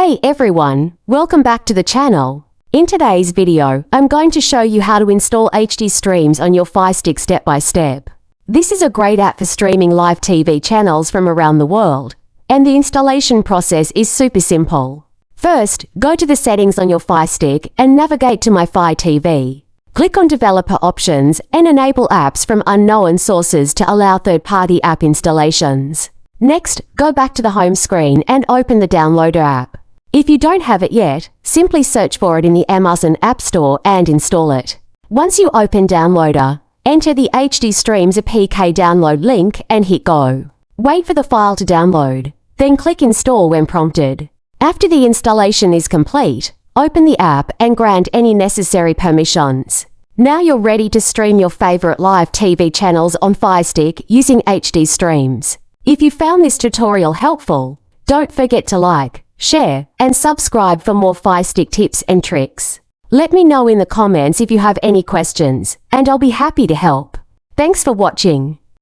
Hey everyone, welcome back to the channel. In today's video, I'm going to show you how to install HD Streamz on your Firestick step by step. This is a great app for streaming live TV channels from around the world, and the installation process is super simple. First, go to the settings on your Firestick and navigate to My Fire TV. Click on Developer Options and enable apps from unknown sources to allow third-party app installations. Next, go back to the home screen and open the Downloader app. If you don't have it yet, simply search for it in the Amazon App Store and install it. Once you open Downloader, enter the HD Streamz APK download link and hit Go. Wait for the file to download, then click Install when prompted. After the installation is complete, open the app and grant any necessary permissions. Now you're ready to stream your favorite live TV channels on Firestick using HD Streamz. If you found this tutorial helpful, don't forget to like, share, and subscribe for more Firestick tips and tricks. Let me know in the comments if you have any questions, and I'll be happy to help. Thanks for watching.